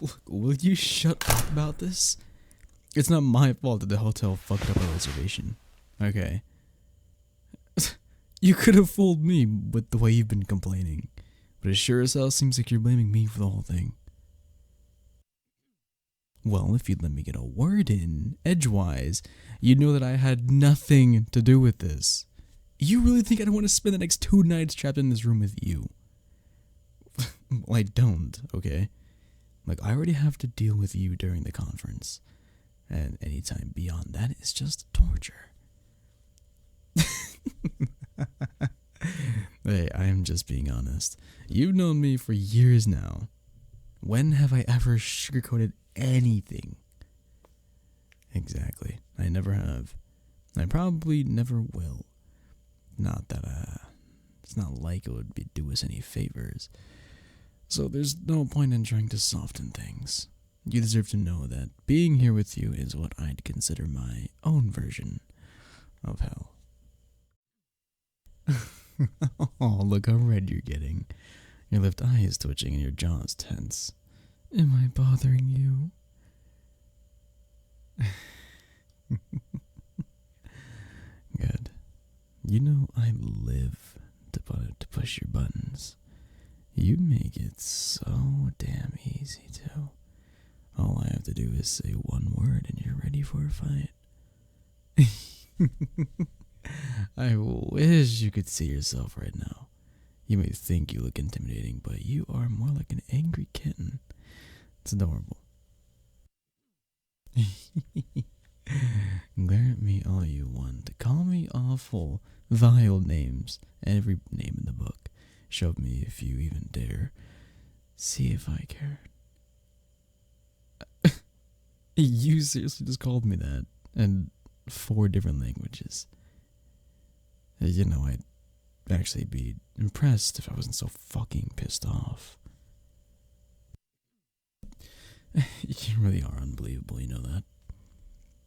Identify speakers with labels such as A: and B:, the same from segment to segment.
A: Look, will you shut up about this? It's not my fault that the hotel fucked up our reservation. Okay. You could have fooled me with the way you've been complaining. But it sure as hell seems like you're blaming me for the whole thing. Well, if you'd let me get a word in, edgewise, you'd know that I had nothing to do with this. You really think I don't want to spend the next 2 nights trapped in this room with you? Well, I don't, okay? Like, I already have to deal with you during the conference. And any time beyond that is just torture. Hey, I am just being honest. You've known me for years now. When have I ever sugarcoated anything? Exactly. I never have. I probably never will. Not that, it's not like it would do us any favors. So there's no point in trying to soften things. You deserve to know that being here with you is what I'd consider my own version of hell. Oh, look how red you're getting. Your left eye is twitching and your jaw is tense. Am I bothering you? Good. You know I live to push your buttons. You make it so damn easy to. All I have to do is say one word and you're ready for a fight. I wish you could see yourself right now. You may think you look intimidating, but you are more like an angry kitten. It's adorable. Glare at me all you want. Call me awful, vile names. Every name in the book. Shove me if you even dare. See if I care. You seriously just called me that. And 4 different languages. You know, I'd actually be impressed if I wasn't so fucking pissed off. You really are unbelievable, you know that?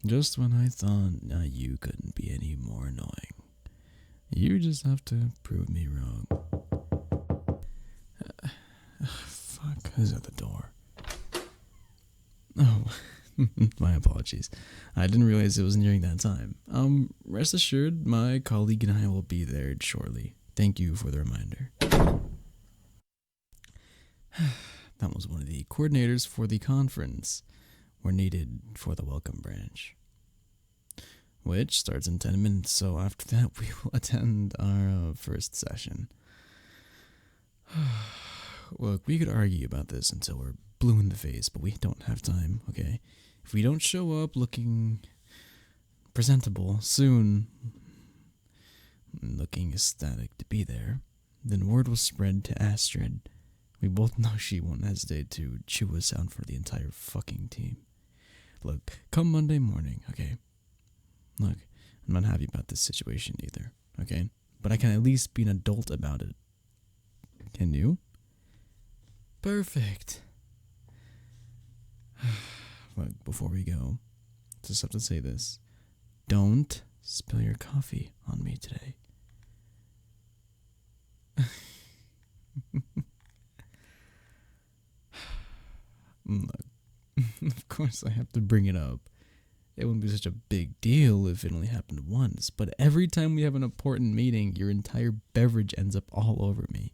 A: Just when I thought you couldn't be any more annoying. You just have to prove me wrong. Fuck, who's at the door? Oh, my apologies. I didn't realize it was nearing that time. Rest assured, my colleague and I will be there shortly. Thank you for the reminder. That was one of the coordinators for the conference. We're needed for the welcome branch, which starts in 10 minutes, so after that we will attend our first session. Look, we could argue about this until we're blue in the face, but we don't have time, okay? If we don't show up looking presentable soon, looking ecstatic to be there, then word will spread to Astrid. We both know she won't hesitate to chew us out for the entire fucking team. Look, come Monday morning, okay? Look, I'm not happy about this situation either, okay? But I can at least be an adult about it. Can you? Perfect. Look, before we go, just have to say this. Don't spill your coffee on me today. Look, of course I have to bring it up. It wouldn't be such a big deal if it only happened once, but every time we have an important meeting, your entire beverage ends up all over me.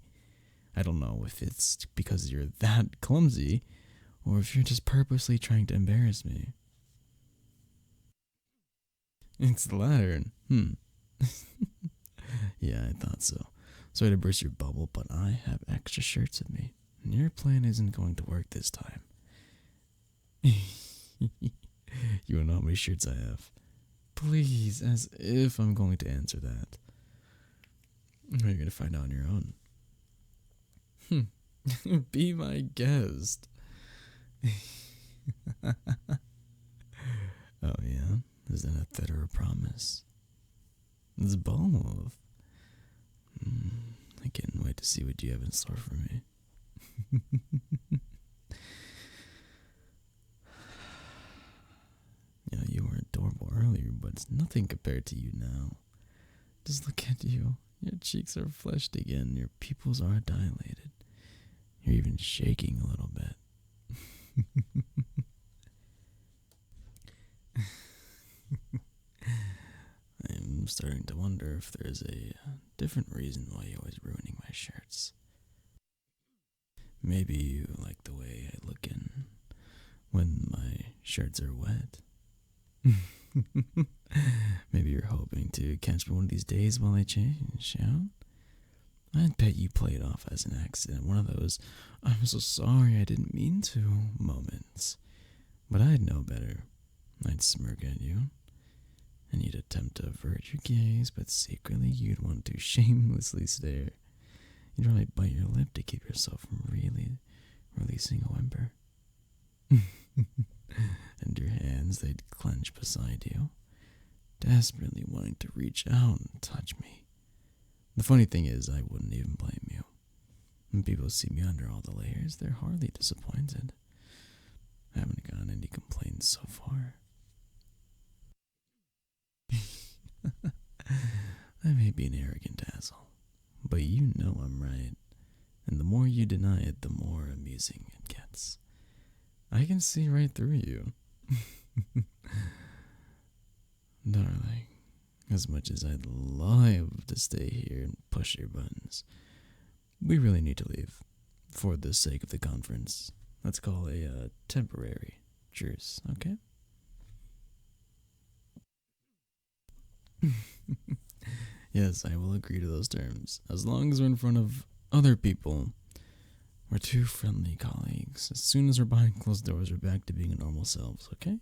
A: I don't know if it's because you're that clumsy, or if you're just purposely trying to embarrass me. It's the latter. Yeah, I thought so. Sorry to burst your bubble, but I have extra shirts with me. And your plan isn't going to work this time. You don't know how many shirts I have. Please, as if I'm going to answer that. Or you're going to find out on your own. Be my guest. Oh yeah? Is that a threat or a promise? It's both. I can't wait to see what you have in store for me. You know, you were adorable earlier, but it's nothing compared to you now. Just look at you. Your cheeks are flushed again. Your pupils are dilated. You're even shaking a little bit. I'm starting to wonder if there's a different reason why you're always ruining my shirts. Maybe you like the way I look in when my shirts are wet. Maybe you're hoping to catch me one of these days while I change, yeah? I'd bet you play it off as an accident, one of those "I'm so sorry, I didn't mean to" moments. But I'd know better. I'd smirk at you, and you'd attempt to avert your gaze, but secretly you'd want to shamelessly stare. You'd probably bite your lip to keep yourself from really releasing a whimper. And your hands, they'd clench beside you, desperately wanting to reach out and touch me. The funny thing is, I wouldn't even blame you. When people see me under all the layers, they're hardly disappointed. I haven't gotten any complaints so far. I may be an arrogant asshole, but you know I'm right. And the more you deny it, the more amusing it gets. I can see right through you. Darling, as much as I'd love to stay here and push your buttons, we really need to leave. For the sake of the conference, let's call a temporary truce, okay? Yes, I will agree to those terms. As long as we're in front of other people, we're two friendly colleagues. As soon as we're behind closed doors, we're back to being our normal selves, okay?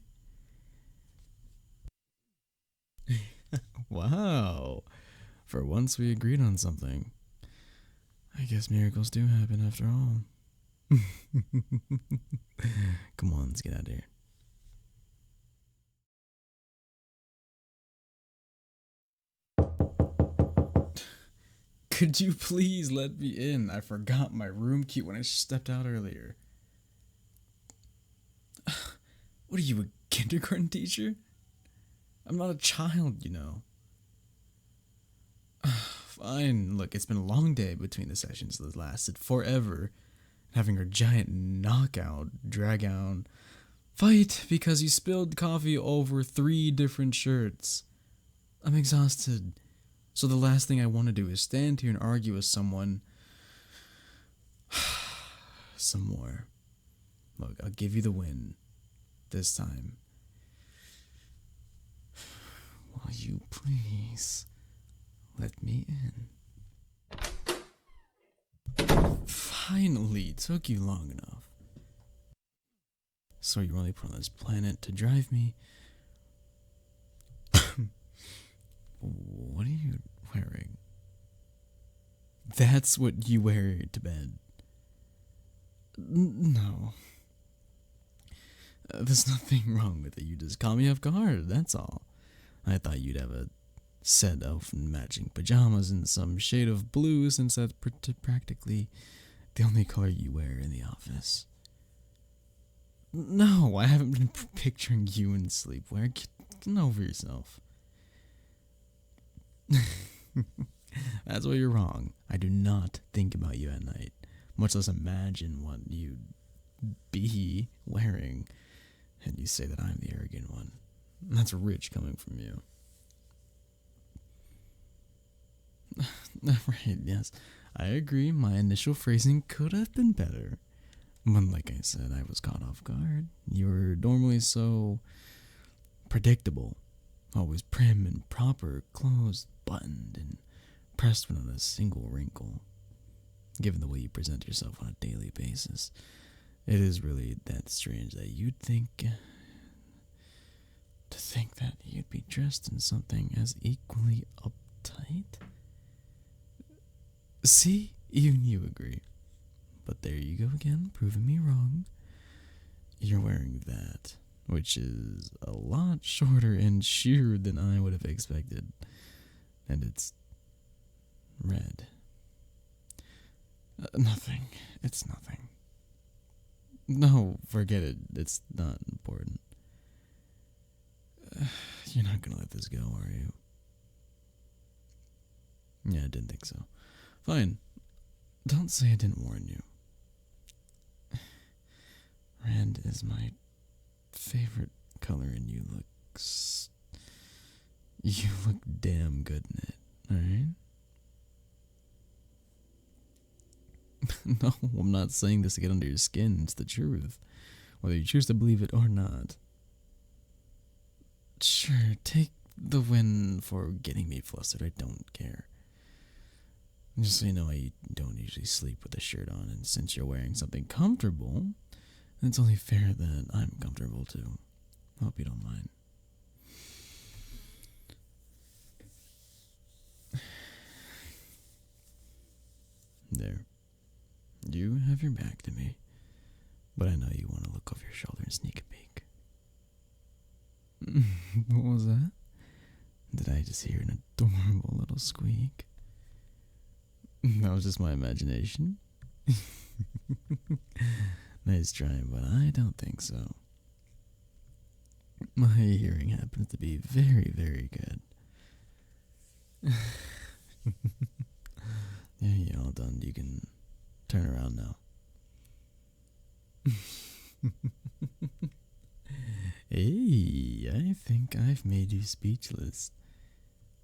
A: Wow. For once we agreed on something. I guess miracles do happen after all. Come on, let's get out of here. Could you please let me in? I forgot my room key when I stepped out earlier. What are you, a kindergarten teacher? I'm not a child, you know. Fine, look, it's been a long day between the sessions that lasted forever. Having our giant knockout, drag out, fight because you spilled coffee over 3 different shirts. I'm exhausted. So the last thing I want to do is stand here and argue with someone. Some more. Look, I'll give you the win. This time. Will you please let me in? Finally, took you long enough. So you're only put on this planet to drive me? What are you wearing? That's what you wear to bed. No. There's nothing wrong with it. You just caught me off guard, that's all. I thought you'd have a set of matching pajamas in some shade of blue, since that's practically the only color you wear in the office. No, I haven't been picturing you in sleepwear. Get over yourself. That's why you're wrong. I do not think about you at night, much less imagine what you'd be wearing. And you say that I'm the arrogant one. That's rich coming from you. Right, yes. I agree, my initial phrasing could have been better. But like I said, I was caught off guard. You were normally so predictable. Always prim and proper, clothes buttoned and pressed without a single wrinkle. Given the way you present yourself on a daily basis, it is really that strange that you'd think... to think that you'd be dressed in something as equally uptight? See? Even you agree. But there you go again, proving me wrong. You're wearing that, which is a lot shorter and sheerer than I would have expected. And it's red. Nothing. It's nothing. No, forget it. It's not important. You're not gonna let this go, are you? Yeah, I didn't think so. Fine. Don't say I didn't warn you. Red is my favorite color, and you look damn good in it. All right. No, I'm not saying this to get under your skin. It's the truth, whether you choose to believe it or not. Sure, take the win for getting me flustered. I don't care. Just so you know, I don't usually sleep with a shirt on, and since you're wearing something comfortable, it's only fair that I'm comfortable too. Hope you don't mind. There. You have your back to me, but I know you want to look over your shoulder and sneak a peek. What was that? Did I just hear an adorable little squeak? That was just my imagination. Nice try, but I don't think so. My hearing happens to be very, very good. Yeah, you're all done. You can turn around now. Hey, I think I've made you speechless.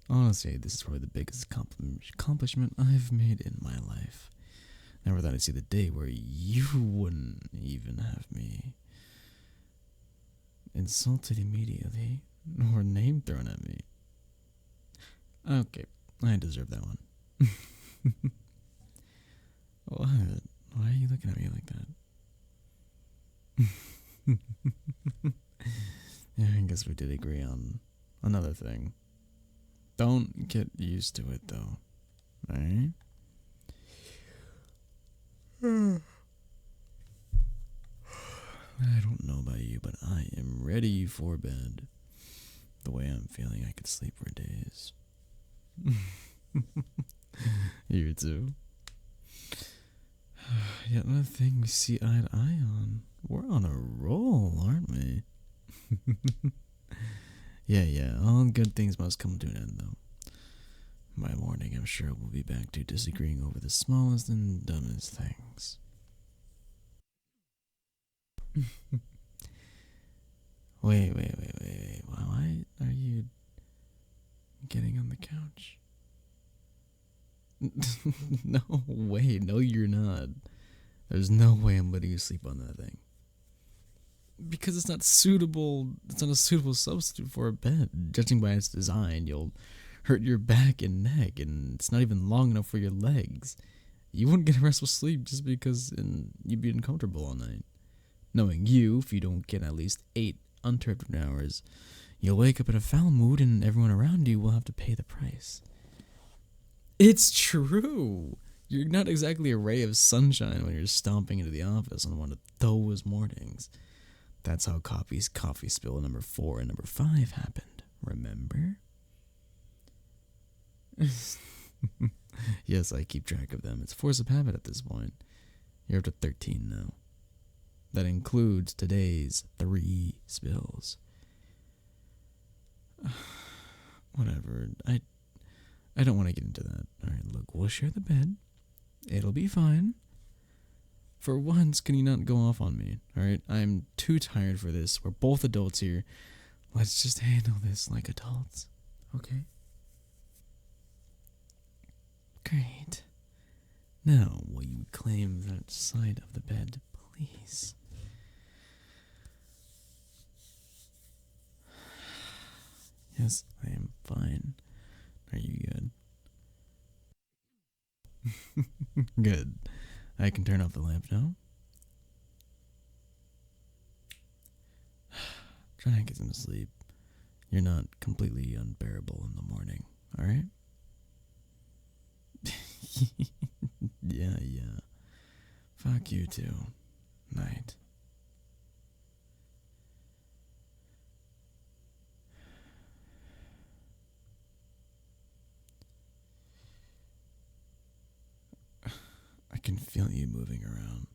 A: Honestly, this is probably the biggest accomplishment I've made in my life. Never thought I'd see the day where you wouldn't even have me insulted immediately or name thrown at me. Okay, I deserve that one. What? Why are you looking at me like that? Yeah, I guess we did agree on another thing. Don't get used to it, though. Alright? I don't know about you, but I am ready for bed. The way I'm feeling, I could sleep for days. You too. Yet another thing we see eye to eye on. We're on a roll, aren't we? Yeah, all good things must come to an end, though. By morning, I'm sure we'll be back to disagreeing over the smallest and dumbest things. Wait. Why are you getting on the couch? No way. No, you're not. There's no way I'm letting you sleep on that thing. Because it's not suitable. It's not a suitable substitute for a bed. Judging by its design, you'll hurt your back and neck, and it's not even long enough for your legs. You wouldn't get a restful sleep just because you'd be uncomfortable all night. Knowing you, if you don't get at least 8 uninterrupted hours, you'll wake up in a foul mood and everyone around you will have to pay the price. It's true. You're not exactly a ray of sunshine when you're stomping into the office on one of those mornings. That's how coffee spill number 4 and number 5 happened, remember? Yes, I keep track of them. It's force of habit at this point. You're up to 13 now. That includes today's 3 spills. Whatever. I don't want to get into that. Alright, look, we'll share the bed. It'll be fine. For once, can you not go off on me? Alright, I'm too tired for this. We're both adults here. Let's just handle this like adults. Okay? Great. Now, will you claim that side of the bed, please? Yes, I am fine. Are you good? Good. I can turn off the lamp now. Try and get some sleep. You're not completely unbearable in the morning, alright? Yeah. Fuck you too. Night. I can feel you moving around.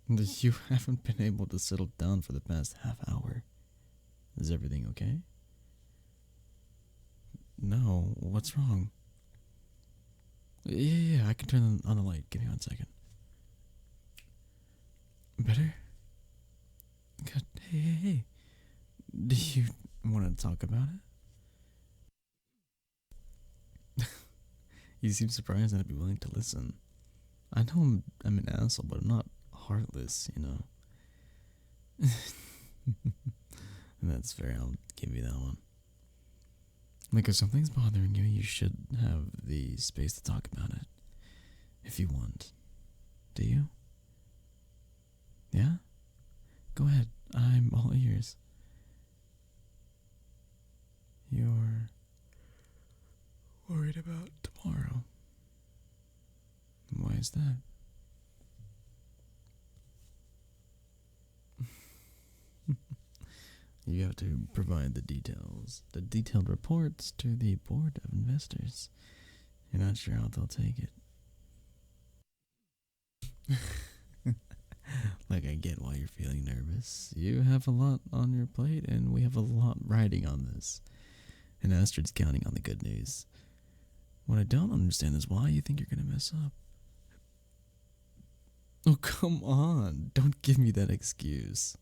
A: You haven't been able to settle down for the past half hour. Is everything okay? No, what's wrong? Yeah, I can turn on the light. Give me 1 second. Better? Good. Hey, hey, hey. Do you want to talk about it? You seem surprised that I'd be willing to listen. I know I'm an asshole, but I'm not heartless, you know. That's fair, I'll give you that one. Like, if something's bothering you, you should have the space to talk about it. If you want. Do you? Yeah? Go ahead, I'm all ears. You're worried about tomorrow. Why is that? You have to provide the details, the detailed reports to the board of investors. You're not sure how they'll take it. Like, I get why you're feeling nervous. You have a lot on your plate, and we have a lot riding on this. And Astrid's counting on the good news. What I don't understand is why you think you're gonna mess up. Oh, come on. Don't give me that excuse.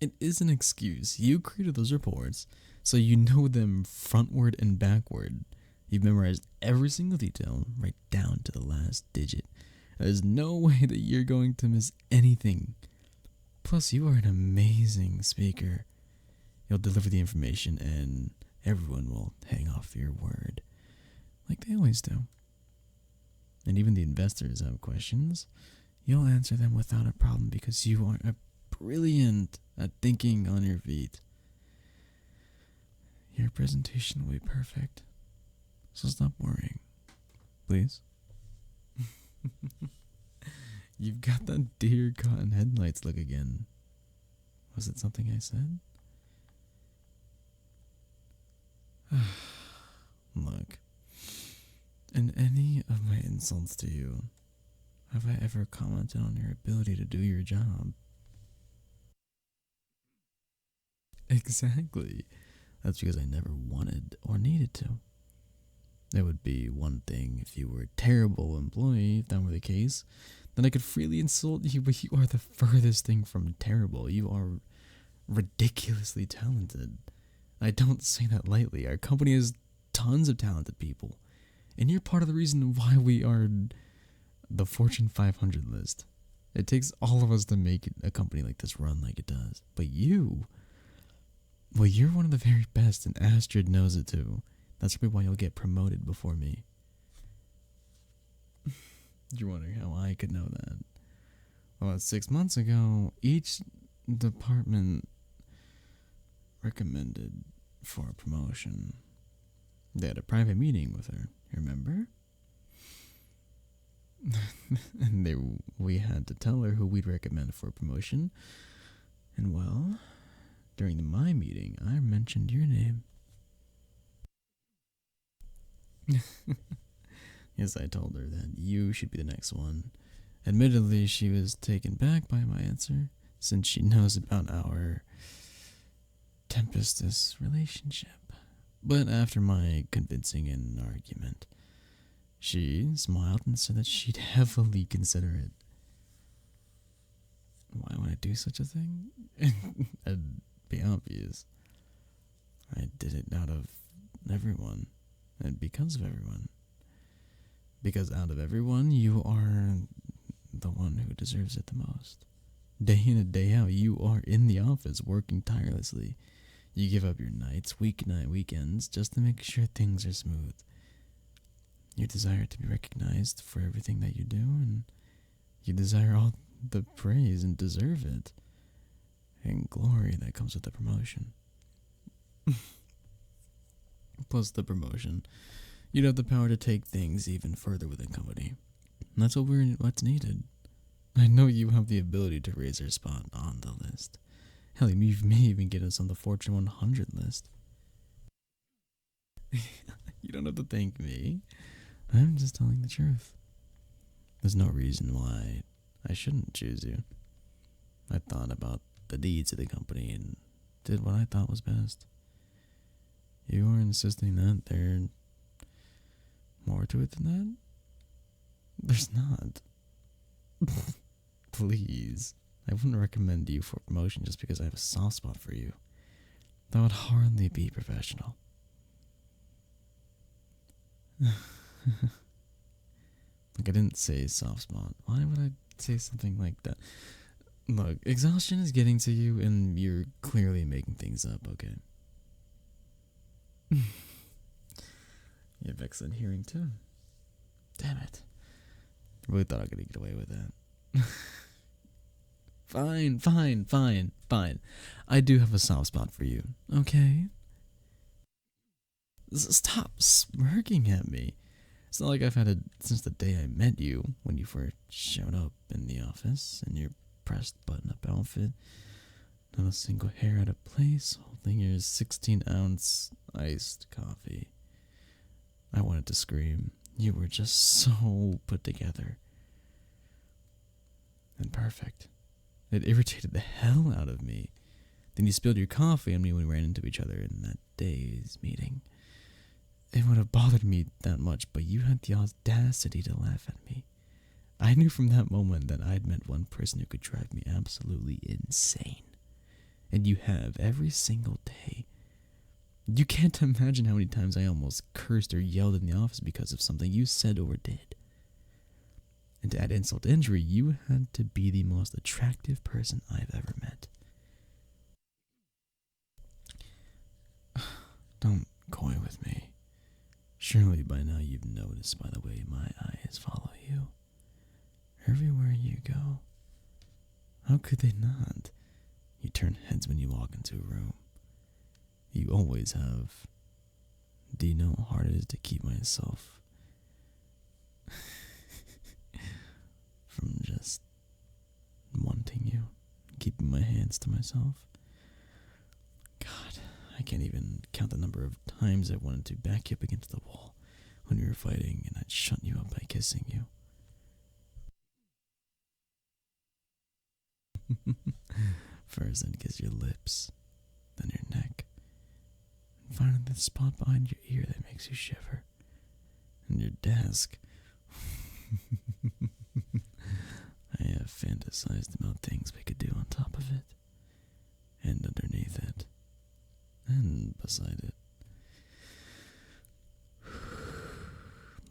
A: It is an excuse. You created those reports, so you know them frontward and backward. You've memorized every single detail, right down to the last digit. There's no way that you're going to miss anything. Plus, you are an amazing speaker. You'll deliver the information, and everyone will hang off your word, like they always do. And even the investors have questions. You'll answer them without a problem because you are brilliant at thinking on your feet. Your presentation will be perfect. So stop worrying. Please. You've got that deer caught in headlights look again. Was it something I said? Look. In any of my insults to you, have I ever commented on your ability to do your job? Exactly. That's because I never wanted or needed to. It would be one thing if you were a terrible employee. If that were the case, then I could freely insult you, but you are the furthest thing from terrible. You are ridiculously talented. I don't say that lightly. Our company has tons of talented people, and you're part of the reason why we are the Fortune 500 list. It takes all of us to make a company like this run like it does. But you, well, you're one of the very best, and Astrid knows it too. That's probably why you'll get promoted before me. You're wondering how I could know that. Well, 6 months ago, each department recommended for a promotion. They had a private meeting with her, remember? And we had to tell her who we'd recommend for a promotion. And well, during my meeting, I mentioned your name. Yes, I told her that you should be the next one. Admittedly, she was taken back by my answer, since she knows about our tempestuous relationship. But after my convincing an argument, she smiled and said that she'd heavily consider it. Why would I do such a thing? It'd be obvious. I did it out of everyone, and because of everyone. Because out of everyone, you are the one who deserves it the most. Day in and day out, you are in the office working tirelessly. You give up your nights, weeknight, weekends, just to make sure things are smooth. You desire to be recognized for everything that you do, and you desire all the praise and deserve it, and glory that comes with the promotion. Plus the promotion, you'd have the power to take things even further within company. And that's what's needed. I know you have the ability to raise our spot on the list. Hell, you may even get us on the Fortune 100 list. You don't have to thank me. I'm just telling the truth. There's no reason why I shouldn't choose you. I thought about the needs of the company and did what I thought was best. You are insisting that there's more to it than that? There's not. Please. I wouldn't recommend you for promotion just because I have a soft spot for you. That would hardly be professional. Like, I didn't say soft spot. Why would I say something like that? Look, exhaustion is getting to you and you're clearly making things up, okay? You have excellent hearing too. Damn it. I really thought I could get away with that. Fine. I do have a soft spot for you, okay? Stop smirking at me. It's not like I've had it since the day I met you, when you first showed up in the office in your pressed button-up outfit. Not a single hair out of place, holding your 16-ounce iced coffee. I wanted to scream. You were just so put together. And perfect. It irritated the hell out of me. Then you spilled your coffee on me when we ran into each other in that day's meeting. It would have bothered me that much, but you had the audacity to laugh at me. I knew from that moment that I'd met one person who could drive me absolutely insane. And you have every single day. You can't imagine how many times I almost cursed or yelled in the office because of something you said or did. And to add insult to injury, you had to be the most attractive person I've ever met. Don't coy with me. Surely by now you've noticed by the way my eyes follow you. Everywhere you go. How could they not? You turn heads when you walk into a room. You always have. Do you know how hard it is to keep myself from just wanting you, keeping my hands to myself? God, I can't even count the number of times I wanted to back you up against the wall when we were fighting and I'd shut you up by kissing you. First I'd kiss your lips, then your neck, and finally the spot behind your ear that makes you shiver, and your desk. I have fantasized about things we could do on top of it, and underneath it, and beside it.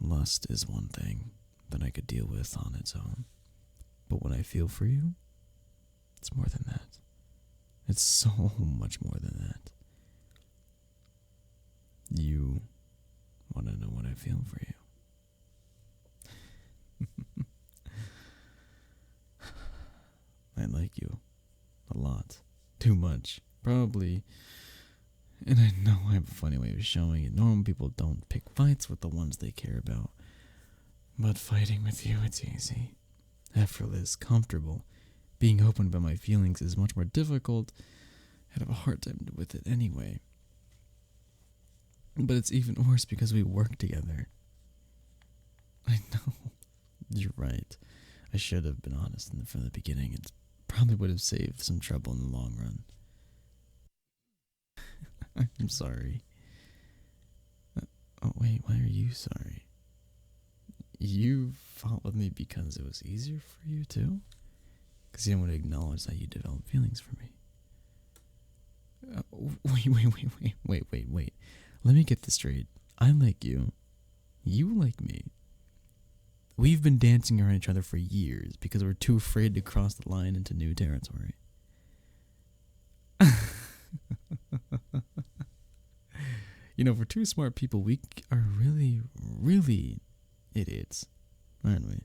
A: Lust is one thing that I could deal with on its own, but when I feel for you, it's more than that. It's so much more than that. You want to know what I feel for you. I like you a lot. Too much. Probably. And I know I have a funny way of showing it. Normal people don't pick fights with the ones they care about. But fighting with you, it's easy. Effortless, comfortable. Being open about my feelings is much more difficult. I'd have a hard time with it anyway. But it's even worse because we work together. I know. You're right. I should have been honest from the beginning. It probably would have saved some trouble in the long run. I'm sorry. Oh, wait, why are you sorry? You fought with me because it was easier for you too? Because you didn't want to acknowledge that you developed feelings for me. Wait. Let me get this straight. I like you. You like me. We've been dancing around each other for years because we're too afraid to cross the line into new territory. You know, for two smart people, we are really, really idiots, aren't we?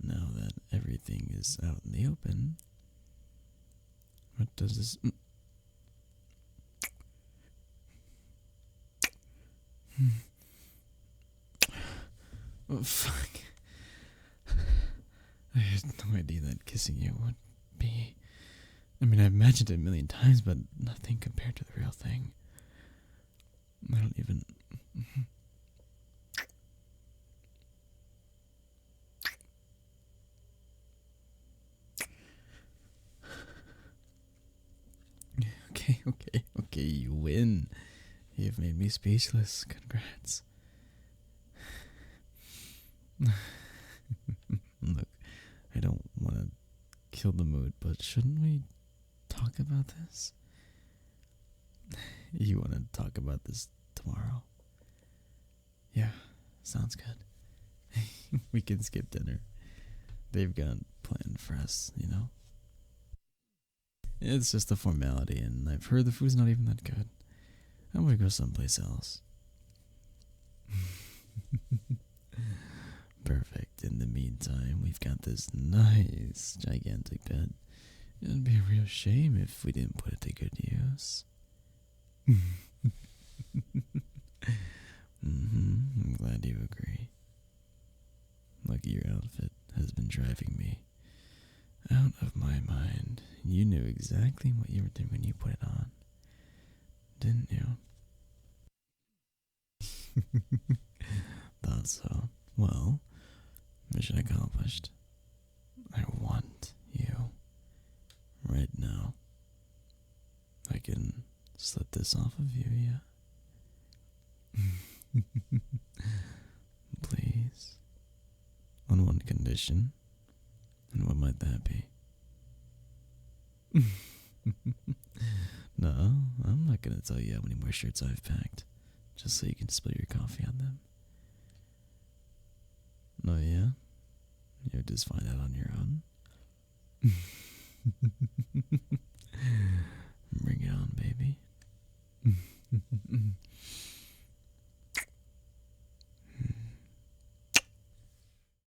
A: Now that everything is out in the open, what does this... Oh, fuck. I had no idea that kissing you would be... I mean, I've imagined it a million times, but nothing compared to the real thing. I don't even... Okay, you win. You've made me speechless. Congrats. Look, I don't want to kill the mood, but shouldn't we talk about this? You want to talk about this tomorrow? Yeah, sounds good. We can skip dinner. They've got planned for us, you know? It's just a formality, and I've heard the food's not even that good. I'm gonna go someplace else. Perfect. In the meantime, we've got this nice, gigantic bed. It'd be a real shame if we didn't put it to good use. I'm glad you agree. Lucky your outfit has been driving me out of my mind. You knew exactly what you were doing when you put it on, didn't you? Thought so. Well, mission accomplished. I want you right now. I can slip this off of you, yeah? Please. On one condition. And what might that be? No, I'm not gonna tell you how many more shirts I've packed, just so you can spill your coffee on them. No, yeah? You'll just find out on your own. Bring it on, baby.